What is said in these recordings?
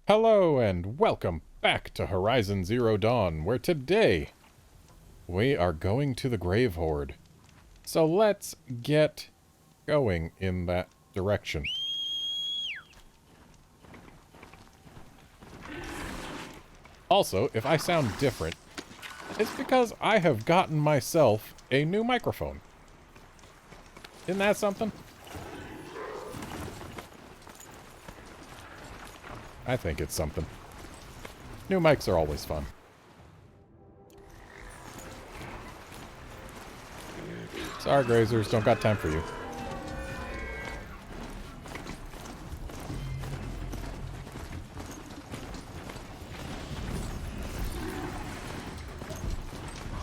Hello and welcome back to Horizon Zero Dawn, where today we are going to the Grave Horde. So let's get going in that direction. Also, if I sound different, it's because I have gotten myself a new microphone. Isn't that something? I think it's something. New mics are always fun. Sorry, grazers, don't got time for you.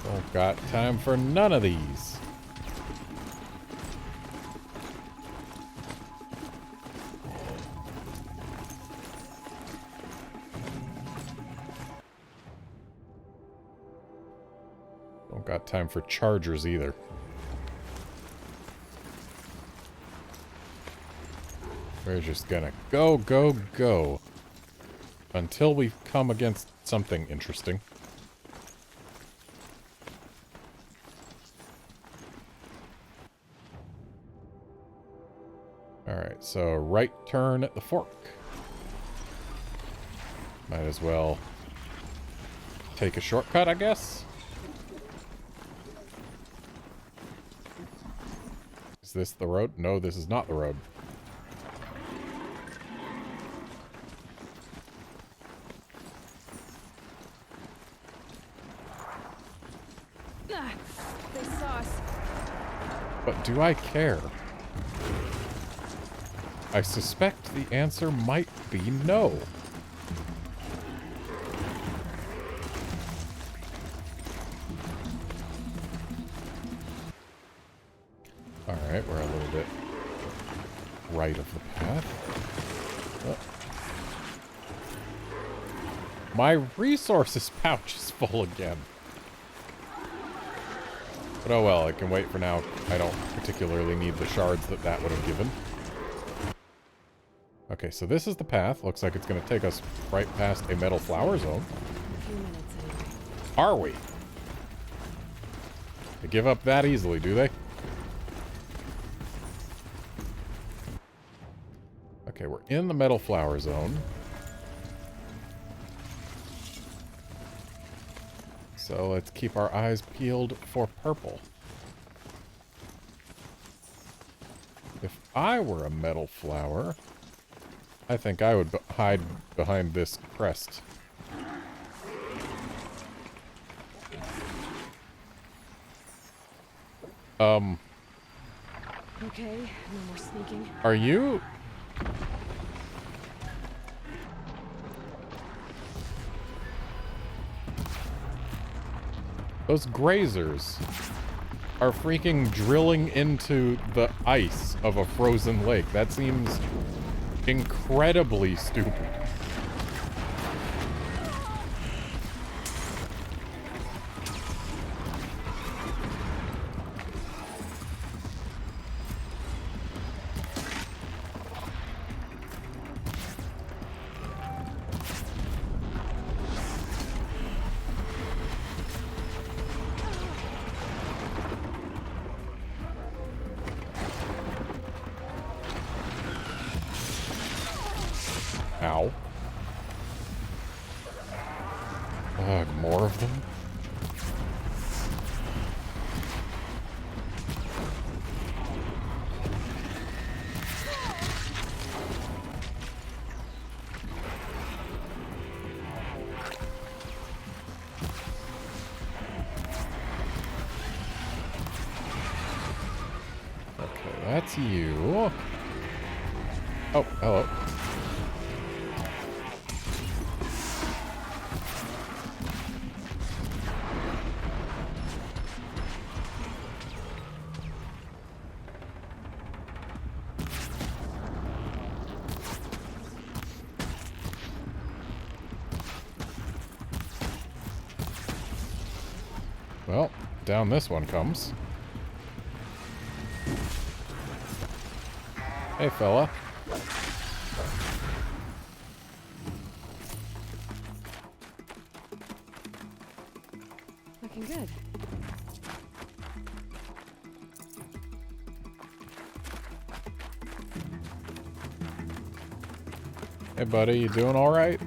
Don't got time for none of these. Don't got time for chargers either. We're just gonna go, go, go. Until we come against something interesting. Alright, so right turn at the fork. Might as well take a shortcut, I guess. Is this the road? No, this is not the road. They saw us. But do I care? I suspect the answer might be no. Alright, we're a little bit right of the path. Oh. My resources pouch is full again. But oh well, I can wait for now. I don't particularly need the shards that would have given. Okay, so this is the path. Looks like it's going to take us right past a metal flower zone. A few minutes anyway. Are we? They give up that easily, do they? Okay, we're in the metal flower zone. So let's keep our eyes peeled for purple. If I were a metal flower, I think I would hide behind this crest. Okay, no more sneaking. Are you... Those grazers are freaking drilling into the ice of a frozen lake. That seems incredibly stupid. Ow. Ugh, more of them? Okay, that's you. Oh, hello. Well, down this one comes. Hey, fella. looking good. Hey, buddy, you doing all right?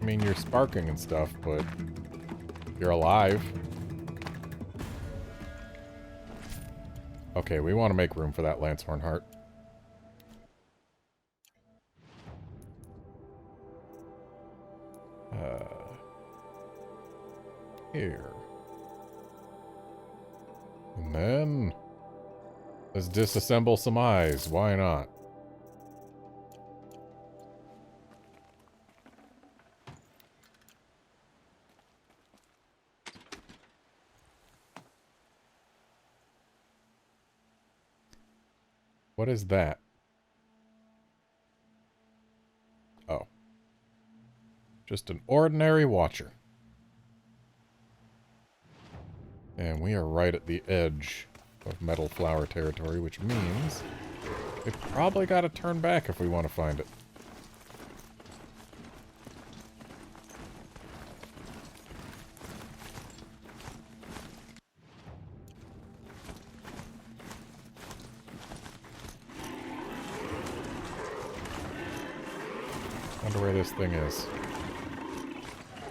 I mean, you're sparking and stuff, but you're alive. Okay, we want to make room for that Lancehorn heart. Here. And then... let's disassemble some eyes. Why not? What is that? Oh. Just an ordinary watcher. And we are right at the edge of Metal Flower territory, which means we probably got to turn back if we want to find it. Wonder where this thing is.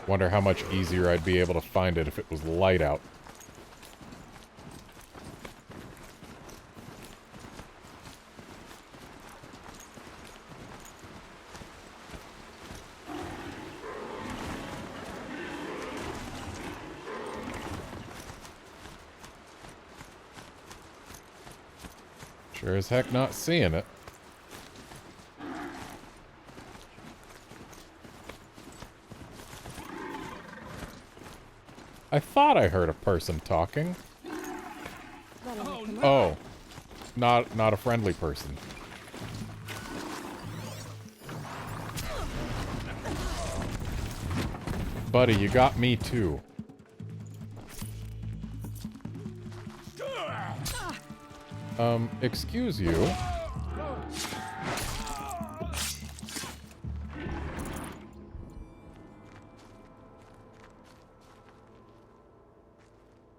Wonder how much easier I'd be able to find it if it was light out. Sure as heck not seeing it. I thought I heard a person talking. Oh, not a friendly person. Buddy, you got me too. Excuse you.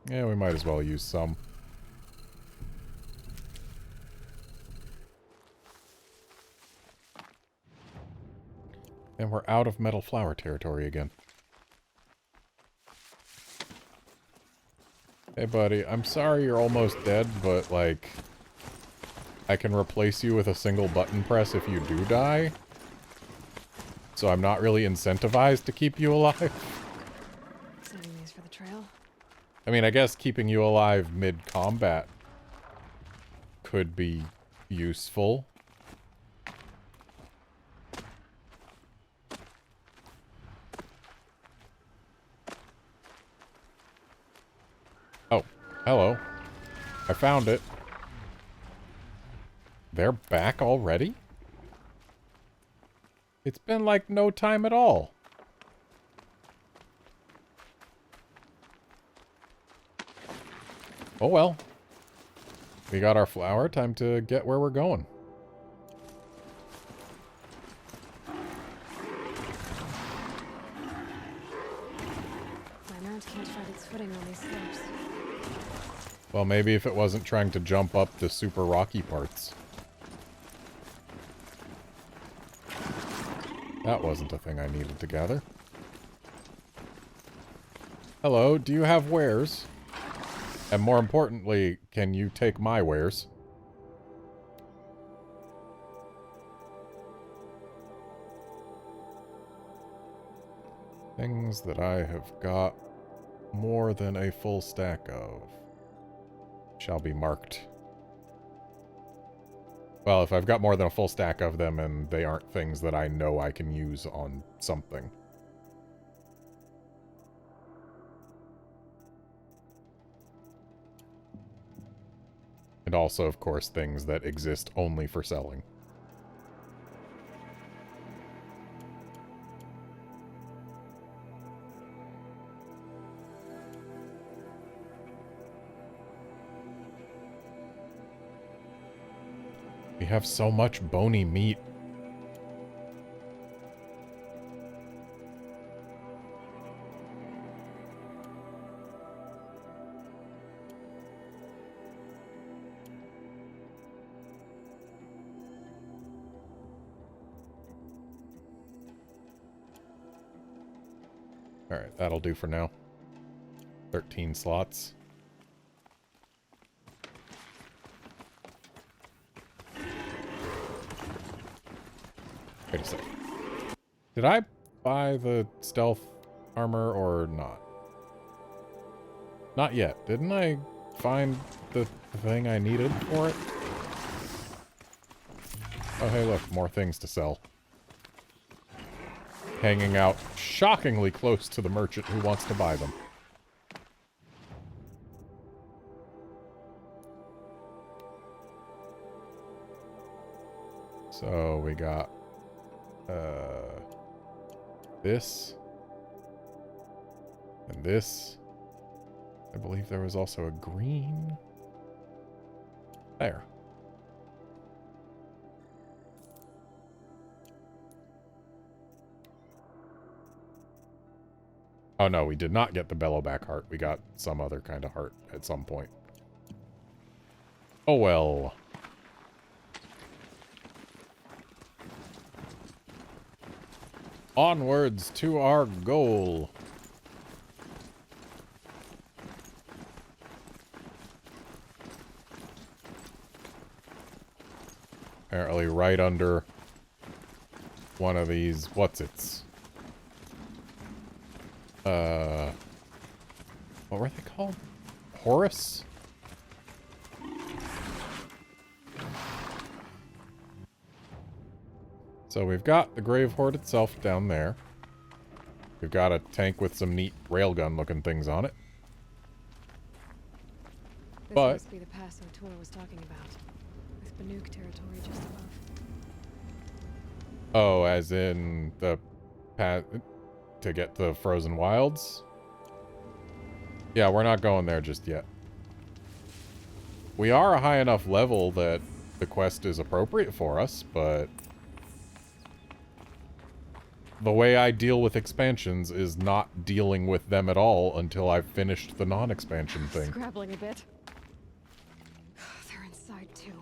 Yeah, we might as well use some. And we're out of Metal Flower territory again. Hey, buddy, I'm sorry you're almost dead, but, like, I can replace you with a single button press if you do die. So I'm not really incentivized to keep you alive. Saving these for the trail. I mean, I guess keeping you alive mid-combat could be useful. Oh, hello. I found it. They're back already? It's been like no time at all. Oh well. We got our flower. Time to get where we're going. My mount can't find its footing on these slopes. Well, maybe if it wasn't trying to jump up the super rocky parts. That wasn't a thing I needed to gather. Hello, do you have wares? And more importantly, can you take my wares? Things that I have got more than a full stack of shall be marked. Well, if I've got more than a full stack of them and they aren't things that I know I can use on something. And also, of course, things that exist only for selling. We have so much bony meat. Alright, that'll do for now. 13 slots. Wait a second. Did I buy the stealth armor or not? Not yet. Didn't I find the thing I needed for it? Oh, hey, look. More things to sell. Hanging out shockingly close to the merchant who wants to buy them. So, we got... this. And this. I believe there was also a green. There. Oh no, we did not get the bellowback heart. We got some other kind of heart at some point. Oh well. Onwards to our goal. Apparently right under one of these what's-its. What were they called? Horus? So we've got the Grave Horde itself down there. We've got a tank with some neat railgun looking things on it. This But must be the pass O'Toole was talking about. With Banuk territory just above. oh, as in the path to get the Frozen Wilds? Yeah, we're not going there just yet. We are a high enough level that the quest is appropriate for us, but the way I deal with expansions is not dealing with them at all until I've finished the non-expansion thing. Scrabbling a bit. They're inside too.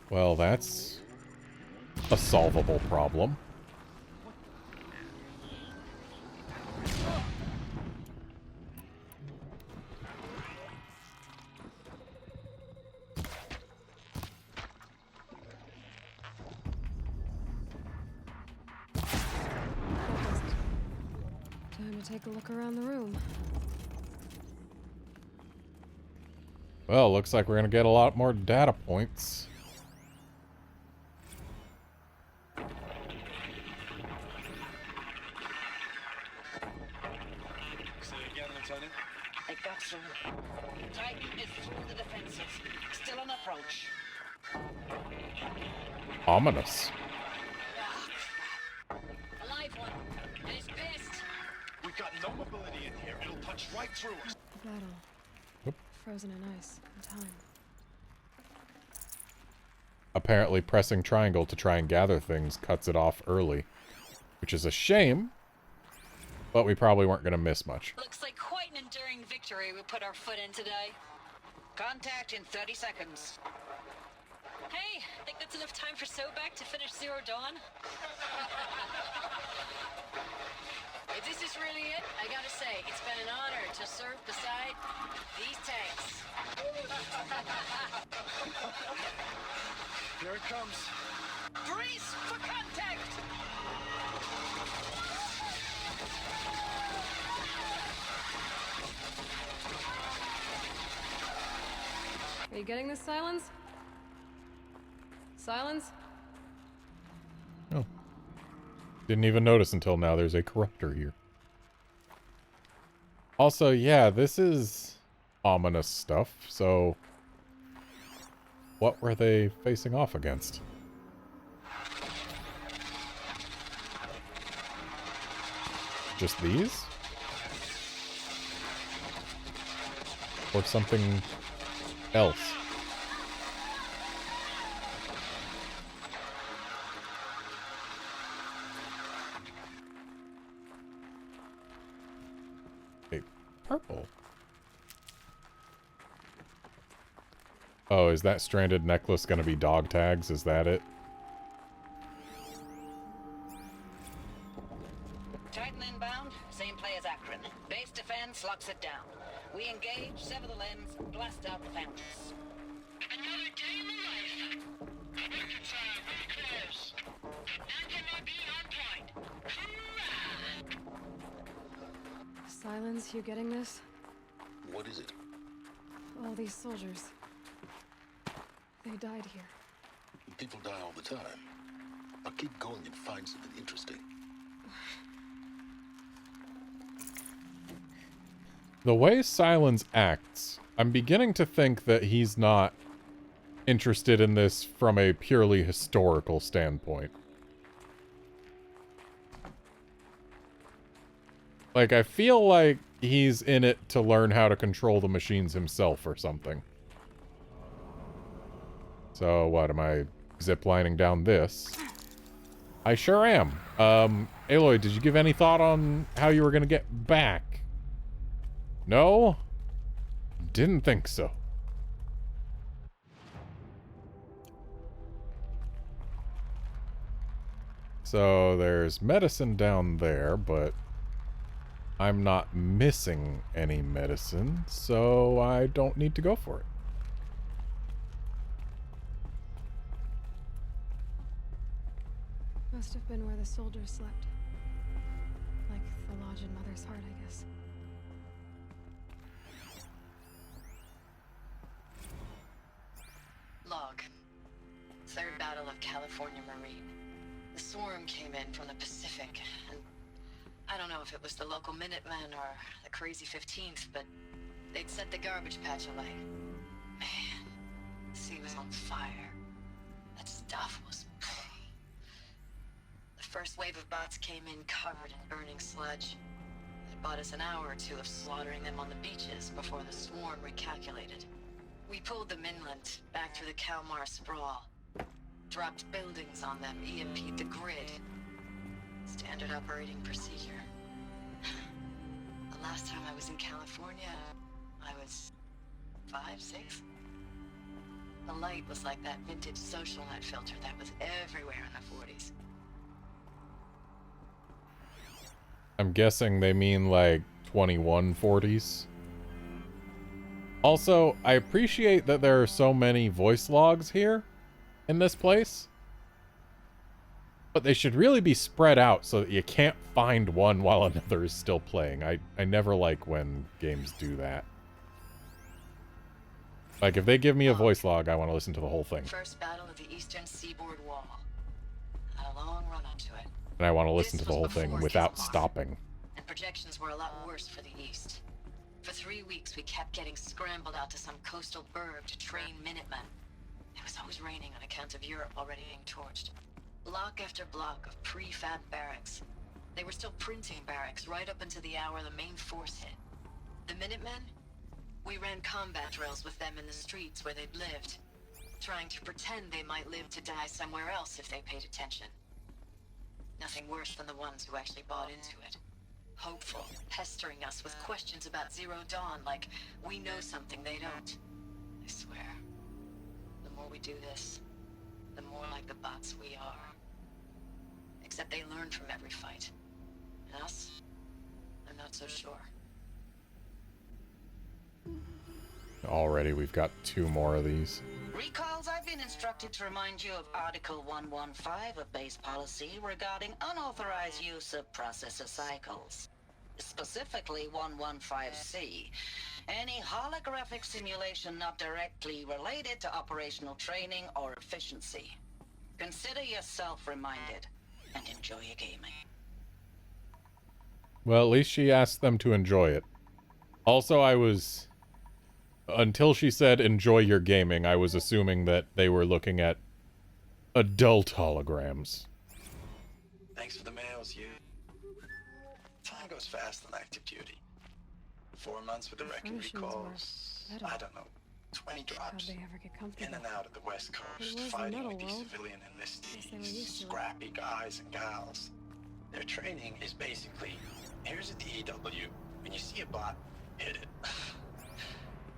Well, that's a solvable problem. Time to take a look around the room. Well, looks like we're gonna get a lot more data points. Say again, Lieutenant. I got some. Titan is through the defenses. Still on approach. Ominous. A live one. And he's pissed. We've got no mobility in here. It'll punch right through us. A battle. Oop. Frozen in ice and time. Apparently pressing triangle to try and gather things cuts it off early, which is a shame, but we probably weren't going to miss much. Looks like quite an enduring victory we put our foot in today. Contact in 30 seconds. Hey, think that's enough time for Sobek to finish Zero Dawn? If this is really it, I gotta say, it's been an honor to serve beside these tanks. Here it comes. Brace for contact! Are you getting this, Silence? Silence? Oh. Didn't even notice until now there's a corruptor here. Also, yeah, this is ominous stuff, so what were they facing off against? Just these? Or something else? Purple. Oh, is that stranded necklace gonna be dog tags? Is that it? engage, sever the limbs, and blast out the fountains. Another day in the life. Victor time, very close. Anti-Marine on point. Hoorah! Silence, you getting this? What is it? All these soldiers. They died here. People die all the time. Now keep going and find something interesting. The way Silence acts, I'm beginning to think that he's not interested in this from a purely historical standpoint. Like, I feel like he's in it to learn how to control the machines himself or something. So, what, am I ziplining down this? I sure am. Aloy, did you give any thought on how you were gonna get back? No? Didn't think so. So there's medicine down there, but I'm not missing any medicine, so I don't need to go for it. Must have been where the soldiers slept. Like the lodge in Mother's Heart, I guess. Log. Third Battle of California Marine. The swarm came in from the Pacific, and I don't know if it was the local Minutemen or the Crazy 15th, but they'd set the garbage patch alight. Man, the sea was on fire. That stuff was... The first wave of bots came in covered in burning sludge. It bought us an hour or two of slaughtering them on the beaches before the swarm recalculated. We pulled them inland, back through the Kalmar sprawl. Dropped buildings on them, EMP'd the grid. Standard operating procedure. The last time I was in California, I was 5, 6. The light was like that vintage social net filter that was everywhere in the 40s. I'm guessing they mean like 2140s. Also, I appreciate that there are so many voice logs here in this place. But they should really be spread out so that you can't find one while another is still playing. I never like when games do that. Like, if they give me a voice log, I want to listen to the whole thing. First battle of the Eastern Seaboard Wall. Had a long run onto it. And I want to listen to the whole thing without stopping. And projections were a lot worse for the East. For 3 weeks, we kept getting scrambled out to some coastal burg to train Minutemen. It was always raining on account of Europe already being torched. Block after block of prefab barracks. They were still printing barracks right up until the hour the main force hit. The Minutemen? We ran combat drills with them in the streets where they'd lived, trying to pretend they might live to die somewhere else if they paid attention. Nothing worse than the ones who actually bought into it. Hopeful, pestering us with questions about Zero Dawn like we know something they don't. I swear, the more we do this, the more like the bots we are. Except they learn from every fight. And us? I'm not so sure. Already, we've got 2 more of these. Recalls, I've been instructed to remind you of Article 115 of base policy regarding unauthorized use of processor cycles. Specifically 115C. Any holographic simulation not directly related to operational training or efficiency. Consider yourself reminded and enjoy your gaming. Well, at least she asked them to enjoy it. Also, until she said enjoy your gaming, I was assuming that they were looking at adult holograms. Thanks for the mails, you. Time goes fast on active duty. 4 months with the wrecking Furnishings recalls. were better. I don't know, 20 How'd drops. they ever get comfortable? In and out of the West It Coast, was the fighting metal with these world. civilian Guess they were enlistees, used to it. scrappy guys and gals. Their training is basically, here's a DEW, when you see a bot, hit it.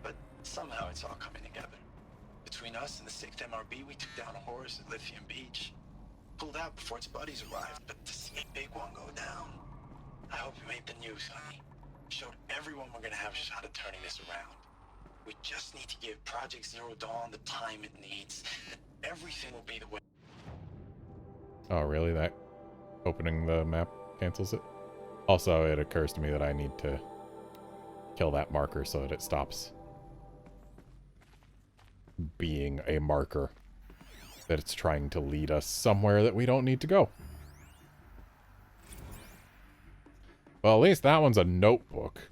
But somehow it's all coming together. Between us and the 6th MRB, we took down a horse at Lithium Beach. Pulled out before its buddies arrived, but to see a big one go down, I hope you made the news, honey. Showed everyone we're gonna have a shot at turning this around. We just need to give Project Zero Dawn the time it needs, and everything will be the way. Oh, really? That opening the map cancels it? Also, it occurs to me that I need to kill that marker so that it stops being a marker. That it's trying to lead us somewhere that we don't need to go. Well, at least that one's a notebook.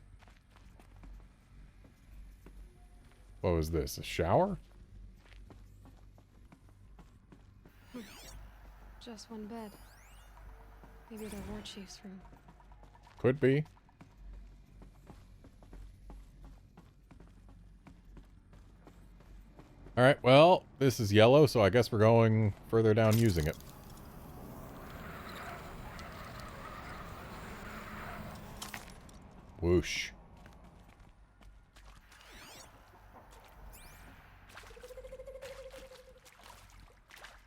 What was this? A shower? Just one bed. Maybe the war chief's room. Could be. Alright, well, this is yellow, so I guess we're going further down using it. Whoosh.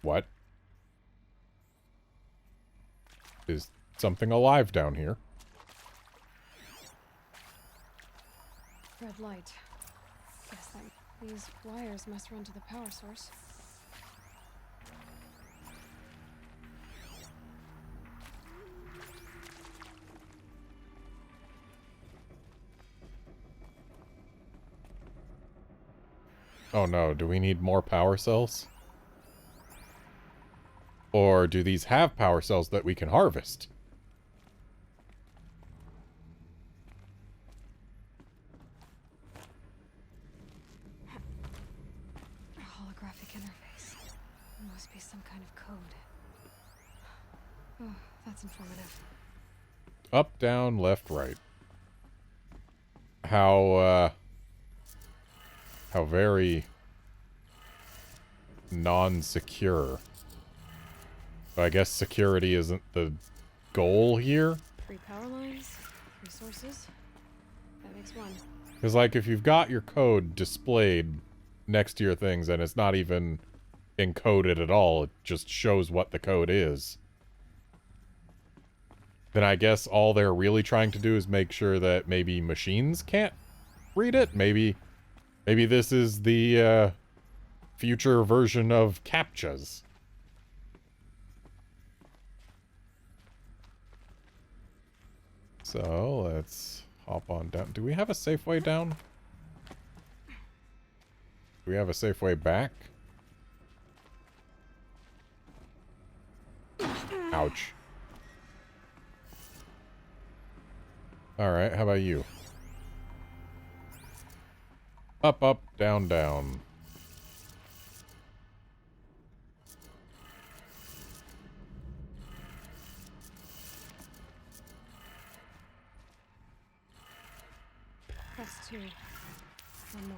What? Is something alive down here? Red light. Guess that these wires must run to the power source. Oh no, do we need more power cells? Or do these have power cells that we can harvest? A holographic interface. It must be some kind of code. Oh, that's informative. Up, down, left, right. How very non-secure. I guess security isn't the goal here. 3 power lines, resources. That makes 1. Because, like, if you've got your code displayed next to your things and it's not even encoded at all, it just shows what the code is, then I guess all they're really trying to do is make sure that maybe machines can't read it. Maybe this is the future version of CAPTCHAs. So, let's hop on down. Do we have a safe way down? Do we have a safe way back? Ouch. Alright, how about you? Up, up, down, down. That's 2. One more.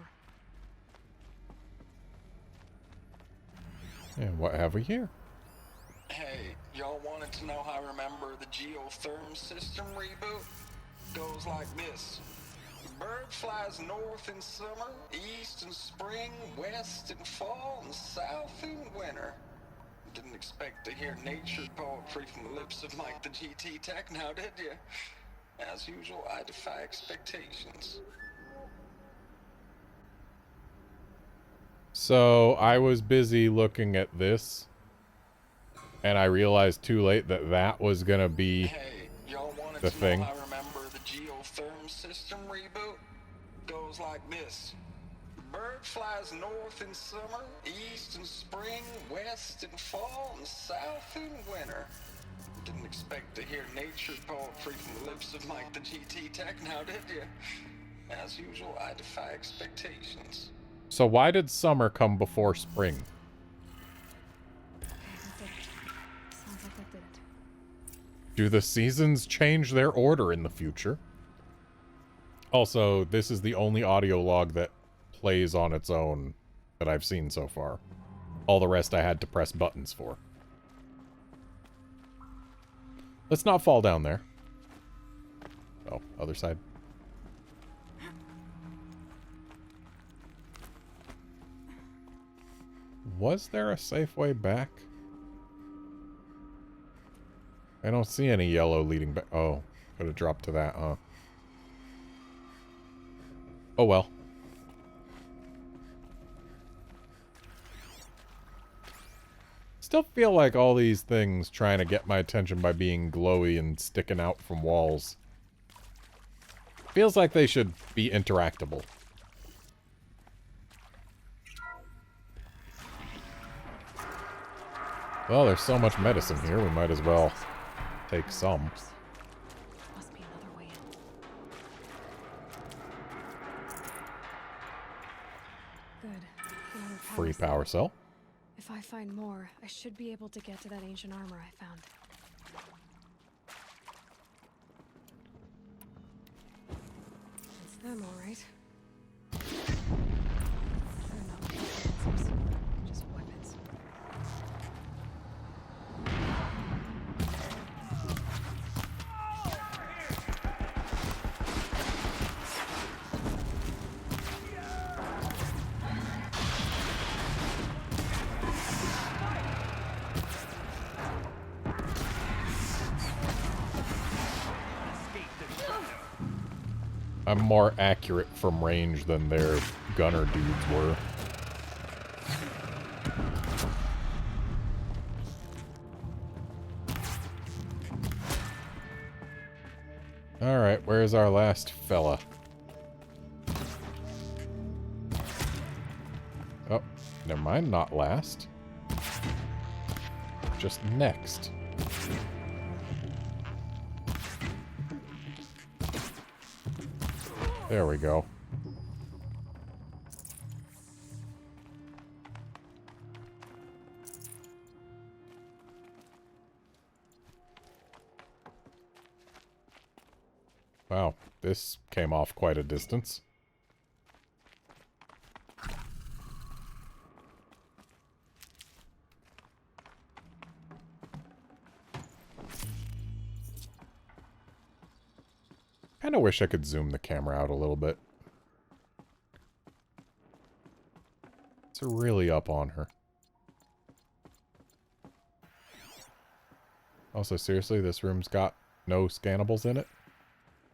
And what have we here? Hey, y'all wanted to know how I remember the geotherm system reboot? Goes like this. Bird flies north in summer, east in spring, west in fall, and south in winter. Didn't expect to hear nature poetry from the lips of Mike the GT Tech now, did you? As usual, I defy expectations. So, I was busy looking at this, and I realized too late that that was gonna be Hey, y'all wanted the to thing. know how I remember the geotherm system reboot? Goes like this. Bird flies north in summer, east in spring, west in fall, and south in winter. Didn't expect to hear nature poetry from the lips of Mike the GT Tech now, did you? As usual, I defy expectations. So why did summer come before spring? Okay, that did it. Sounds like that did it. Do the seasons change their order in the future? Also, this is the only audio log that plays on its own that I've seen so far. All the rest I had to press buttons for. Let's not fall down there. Oh, other side. Was there a safe way back? I don't see any yellow leading back. Oh, could have dropped to that, huh? Oh well. Still feel like all these things trying to get my attention by being glowy and sticking out from walls. Feels like they should be interactable. Well, there's so much medicine here, we might as well take some. Must be another way in. Good. Another Free power cell. If I find more, I should be able to get to that ancient armor I found. It's them, all right. They're not answers, just weapons. I'm more accurate from range than their gunner dudes were. Alright, where's our last fella? Oh, never mind, not last. Just next. There we go. Wow, this came off quite a distance. Kinda wish I could zoom the camera out a little bit. It's really up on her. Also, seriously, this room's got no scannables in it?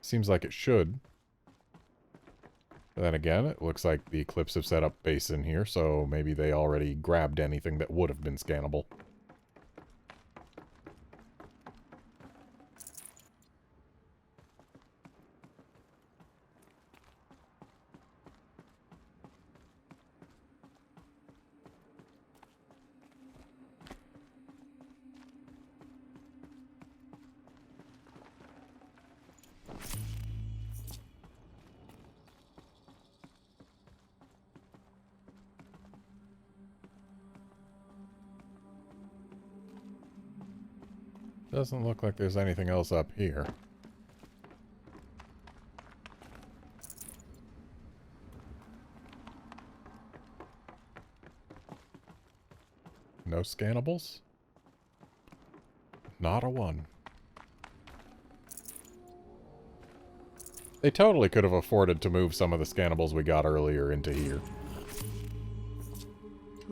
Seems like it should. But then again, it looks like the Eclipse have set up base in here, so maybe they already grabbed anything that would have been scannable. Doesn't look like there's anything else up here. No scannables? Not a one. They totally could have afforded to move some of the scannables we got earlier into here.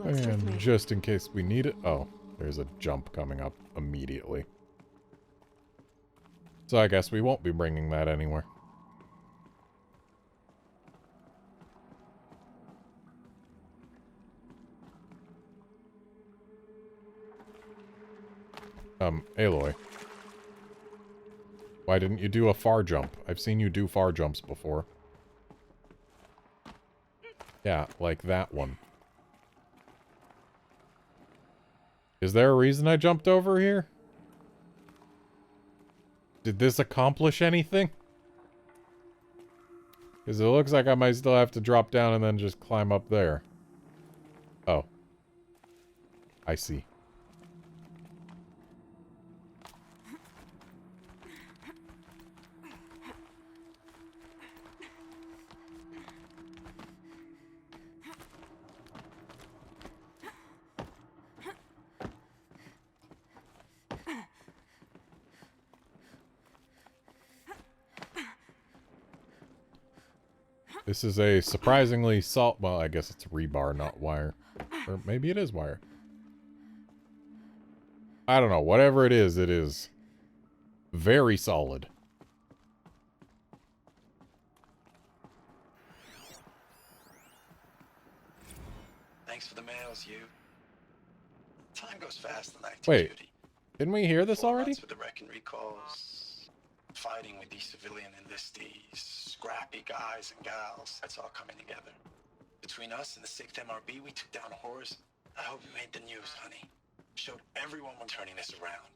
And just in case we need it... Oh, there's a jump coming up immediately. So I guess we won't be bringing that anywhere. Aloy. Why didn't you do a far jump? I've seen you do far jumps before. Yeah, like that one. Is there a reason I jumped over here? Did this accomplish anything? Because it looks like I might still have to drop down and then just climb up there. Oh. I see. This is a surprisingly well, I guess it's rebar, not wire. Or maybe it is wire. I don't know. Whatever it is very solid. miss you. Time goes fast in active Wait, duty. didn't we hear this 4 already? months with the wreck and recalls, fighting with these civilian enlistees, scrappy guys and gals. That's all coming together. Between us and the 6th MRB, we took down horrors. I hope it made the news, honey. Showed everyone we're turning this around.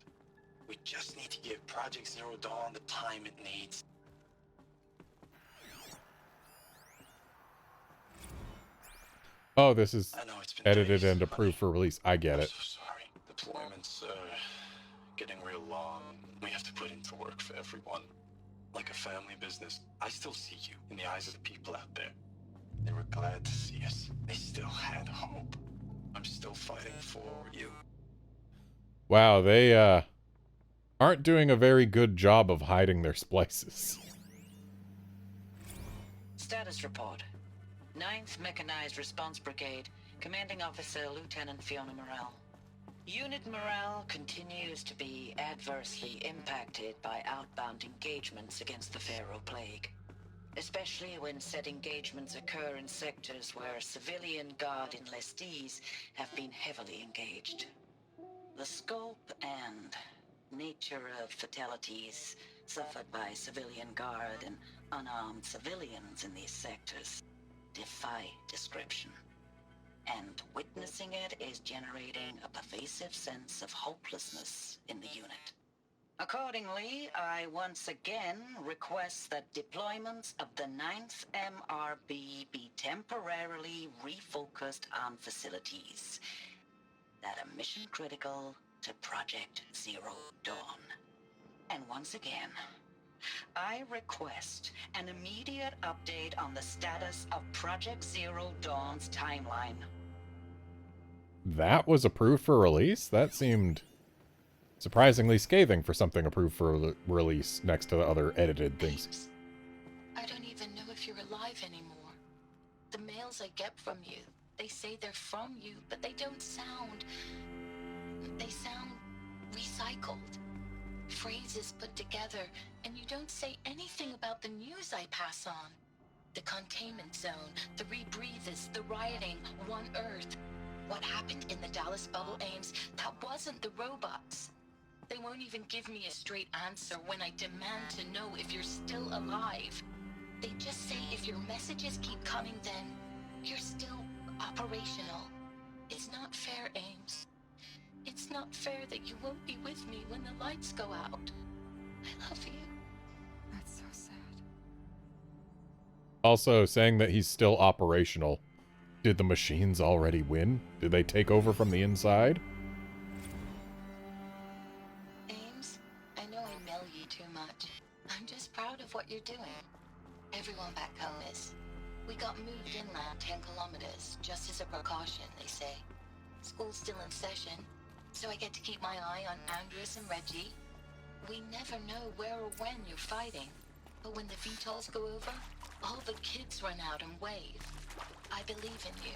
We just need to give Project Zero Dawn the time it needs. Oh, this is I know it's been edited days, and approved for release. I get I'm it. so sorry. Deployments are getting real long. We have to put in for work for everyone. Like a family business. I still see you in the eyes of the people out there. They were glad to see us. They still had hope. I'm still fighting for you. Wow, they aren't doing a very good job of hiding their splices. Status report. 9th Mechanized Response Brigade, Commanding Officer Lieutenant Fiona Morrell. Unit morale continues to be adversely impacted by outbound engagements against the Pharaoh Plague, especially when said engagements occur in sectors where civilian guard enlistees have been heavily engaged. The scope and nature of fatalities suffered by civilian guard and unarmed civilians in these sectors defy description. And witnessing it is generating a pervasive sense of hopelessness in the unit. Accordingly, I once again request that deployments of the 9th MRB be temporarily refocused on facilities that are mission critical to Project Zero Dawn. And once again, I request an immediate update on the status of Project Zero Dawn's timeline. That was approved for release? That seemed surprisingly scathing for something approved for release next to the other edited things. Ames, I don't even know if you're alive anymore. The mails I get from you, they say they're from you, but they don't sound... They sound recycled. Phrases put together, and you don't say anything about the news I pass on. The containment zone, the rebreathers, the rioting, One Earth. What happened in the Dallas bubble, Ames, that wasn't the robots. They won't even give me a straight answer when I demand to know if you're still alive. They just say if your messages keep coming, then you're still operational. It's not fair, Ames. It's not fair that you won't be with me when the lights go out. I love you. That's so sad. Also, saying that he's still operational. Did the machines already win? Did they take over from the inside? Ames, I know I mail you too much. I'm just proud of what you're doing. Everyone back home is. We got moved inland 10 kilometers, just as a precaution, they say. School's still in session, so I get to keep my eye on Andres and Reggie. We never know where or when you're fighting, but when the VTOLs go over, all the kids run out and wave. I believe in you.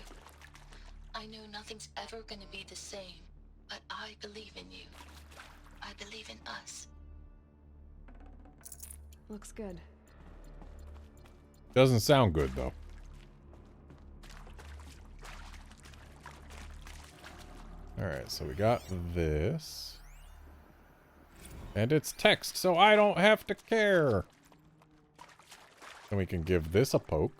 I know nothing's ever gonna be the same, but I believe in you. I believe in us. Looks good. Doesn't sound good, though. Alright, so we got this. And it's text, so I don't have to care. And we can give this a poke.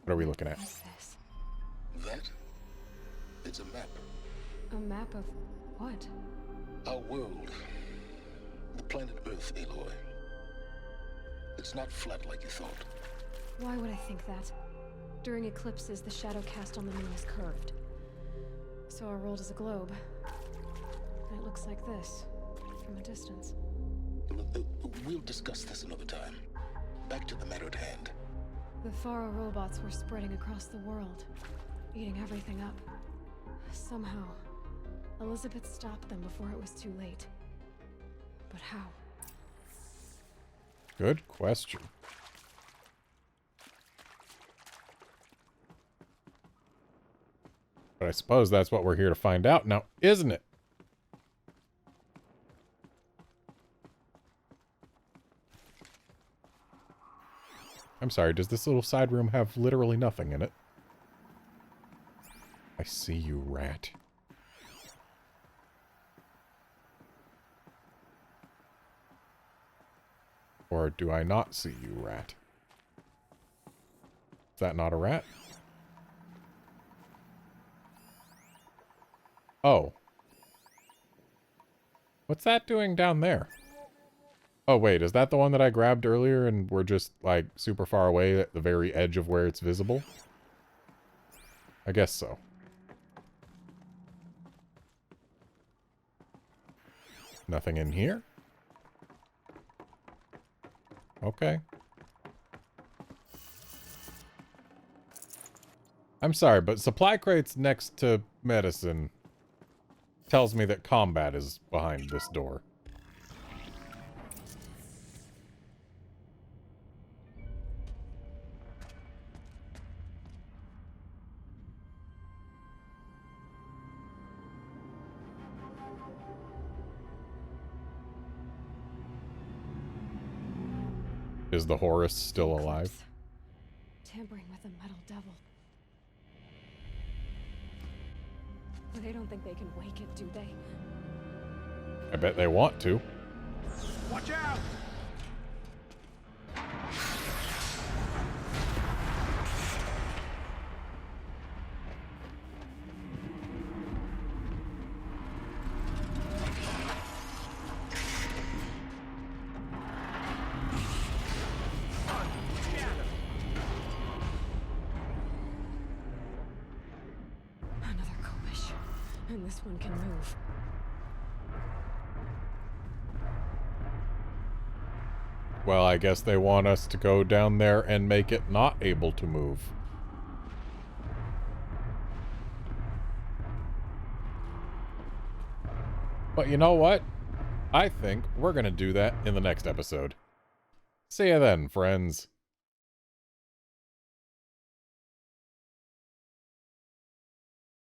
What are we looking at? What's this? That? It's a map. A map of what? Our world. The planet Earth, Aloy. It's not flat like you thought. Why would I think that? During eclipses, the shadow cast on the moon is curved. So our world is a globe. And it looks like this, from a distance. We'll discuss this another time. Back to the matter at hand. The Faro robots were spreading across the world, eating everything up. Somehow, Elizabeth stopped them before it was too late. But how? Good question. But I suppose that's what we're here to find out now, isn't it? I'm sorry, does this little side room have literally nothing in it? I see you, rat. Or do I not see you, rat? Is that not a rat? Oh. What's that doing down there? Oh, wait, is that the one that I grabbed earlier and we're just, like, super far away at the very edge of where it's visible? I guess so. Nothing in here? Okay. I'm sorry, but supply crates next to medicine tells me that combat is behind this door. Is the Horus still alive? Tampering with the metal devil. They don't think they can wake it, do they? I bet they want to. Watch out! Another Kobish. And this one can move. Well, I guess they want us to go down there and make it not able to move. But you know what? I think we're gonna do that in the next episode. See ya then, friends.